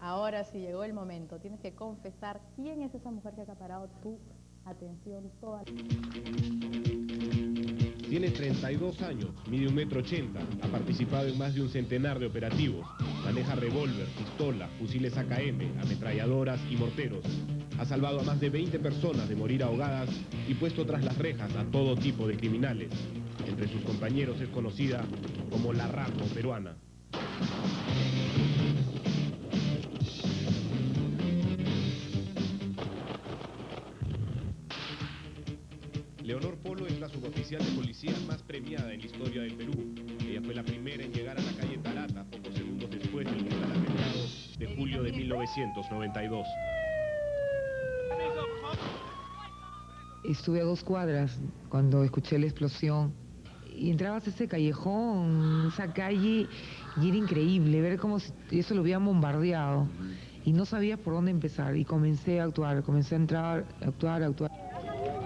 Ahora sí llegó el momento. Tienes que confesar quién es esa mujer que ha acaparado tu atención toda. Tiene 32 años, mide 1,80 m, ha participado en más de un centenar de operativos, maneja revólver, pistola, fusiles AKM, ametralladoras y morteros. Ha salvado a más de 20 personas de morir ahogadas y puesto tras las rejas a todo tipo de criminales. Entre sus compañeros es conocida como la Rambo peruana. Leonor Polo es la suboficial de policía más premiada en la historia del Perú. Ella fue la primera en llegar a la calle Tarata, pocos segundos después del brutal atentado de julio de 1992. Estuve a 2 cuadras cuando escuché la explosión. Y entrabas a ese callejón, esa calle, y era increíble ver como si eso lo habían bombardeado. Y no sabías por dónde empezar. Y comencé a actuar, comencé a entrar, a actuar.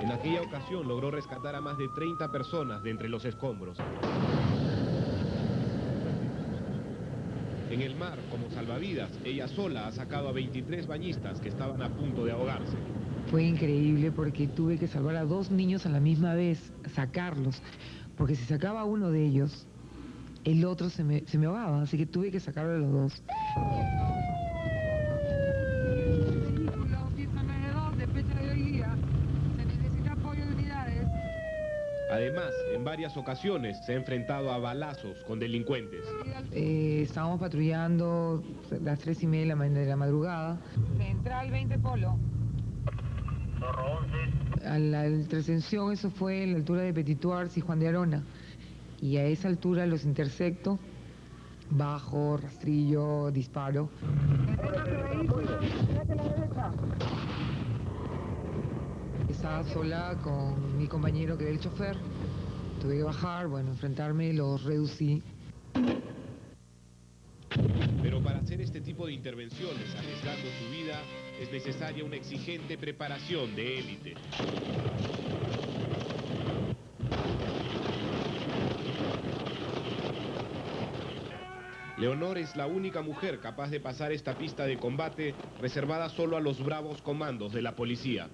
En aquella ocasión logró rescatar a más de 30 personas de entre los escombros. En el mar, como salvavidas, ella sola ha sacado a 23 bañistas que estaban a punto de ahogarse. Fue increíble porque tuve que salvar a 2 niños a la misma vez, sacarlos. Porque si sacaba uno de ellos, el otro se me ahogaba, así que tuve que sacarlo a los 2. Además, en varias ocasiones se ha enfrentado a balazos con delincuentes. Estábamos patrullando las 3:30 de la madrugada. Central 20 Polo. A la intersección, eso fue en la altura de Petituars y Juan de Arona. Y a esa altura los intersecto, bajo, rastrillo, disparo. Estaba sola con mi compañero que era el chofer. Tuve que bajar, bueno, enfrentarme, los reducí. Pero para hacer este tipo de intervenciones, arriesgando su vida, es necesaria una exigente preparación de élite. Leonor es la única mujer capaz de pasar esta pista de combate reservada solo a los bravos comandos de la policía.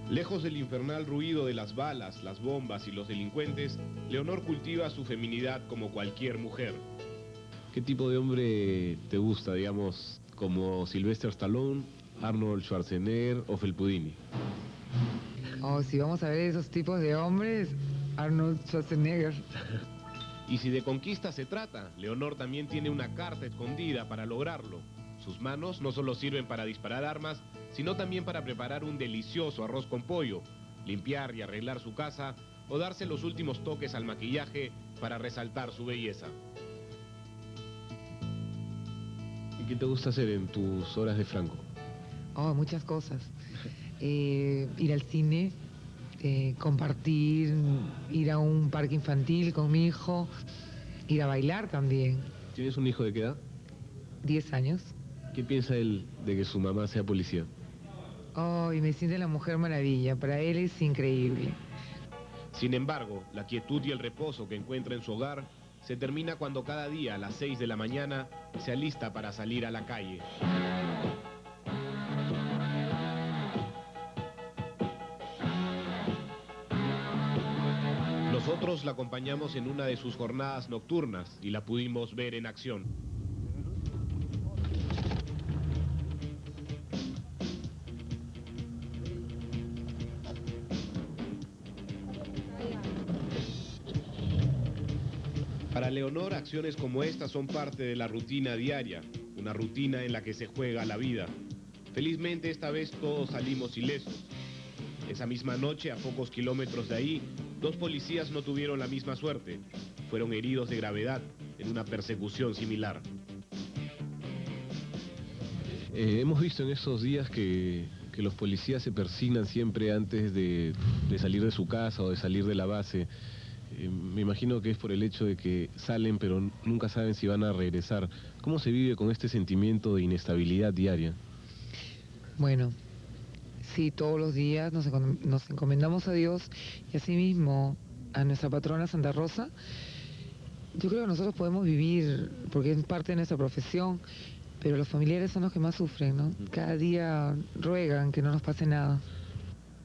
Lejos del infernal ruido de las balas, las bombas y los delincuentes, Leonor cultiva su feminidad como cualquier mujer. ¿Qué tipo de hombre te gusta, digamos, como Sylvester Stallone, Arnold Schwarzenegger o Felpudini? Oh, si vamos a ver esos tipos de hombres, Arnold Schwarzenegger. Y si de conquista se trata, Leonor también tiene una carta escondida para lograrlo. Sus manos no solo sirven para disparar armas, sino también para preparar un delicioso arroz con pollo, limpiar y arreglar su casa o darse los últimos toques al maquillaje para resaltar su belleza. ¿Y qué te gusta hacer en tus horas de Franco? Oh, muchas cosas. Ir al cine, compartir, ir a un parque infantil con mi hijo, ir a bailar también. ¿Tienes un hijo de qué edad? 10 años. ¿Qué piensa él de que su mamá sea policía? Oh, y me siente la mujer maravilla. Para él es increíble. Sin embargo, la quietud y el reposo que encuentra en su hogar se termina cuando cada día a las 6 de la mañana se alista para salir a la calle. Nosotros la acompañamos en una de sus jornadas nocturnas y la pudimos ver en acción. Para Leonor, acciones como estas son parte de la rutina diaria, una rutina en la que se juega la vida. Felizmente esta vez todos salimos ilesos. Esa misma noche, a pocos kilómetros de ahí, 2 policías no tuvieron la misma suerte. Fueron heridos de gravedad en una persecución similar. Hemos visto en estos días que que los policías se persignan siempre antes de salir de su casa o de salir de la base. Me imagino que es por el hecho de que salen pero nunca saben si van a regresar. ¿Cómo se vive con este sentimiento de inestabilidad diaria? Bueno, sí, todos los días nos encomendamos a Dios y asimismo a nuestra patrona Santa Rosa. Yo creo que nosotros podemos vivir, porque es parte de nuestra profesión, pero los familiares son los que más sufren, ¿no? Cada día ruegan que no nos pase nada.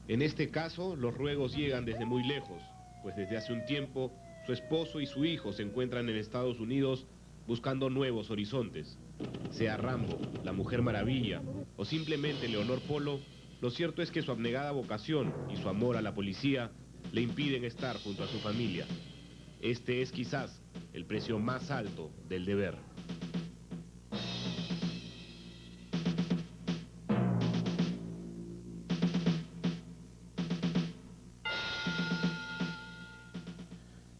En este caso, los ruegos llegan desde muy lejos, pues desde hace un tiempo su esposo y su hijo se encuentran en Estados Unidos buscando nuevos horizontes. Sea Rambo, la Mujer Maravilla o simplemente Leonor Polo, lo cierto es que su abnegada vocación y su amor a la policía le impiden estar junto a su familia. Este es quizás el precio más alto del deber.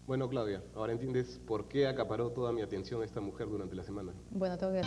Bueno, Claudia, ahora entiendes por qué acaparó toda mi atención esta mujer durante la semana. Bueno, tengo que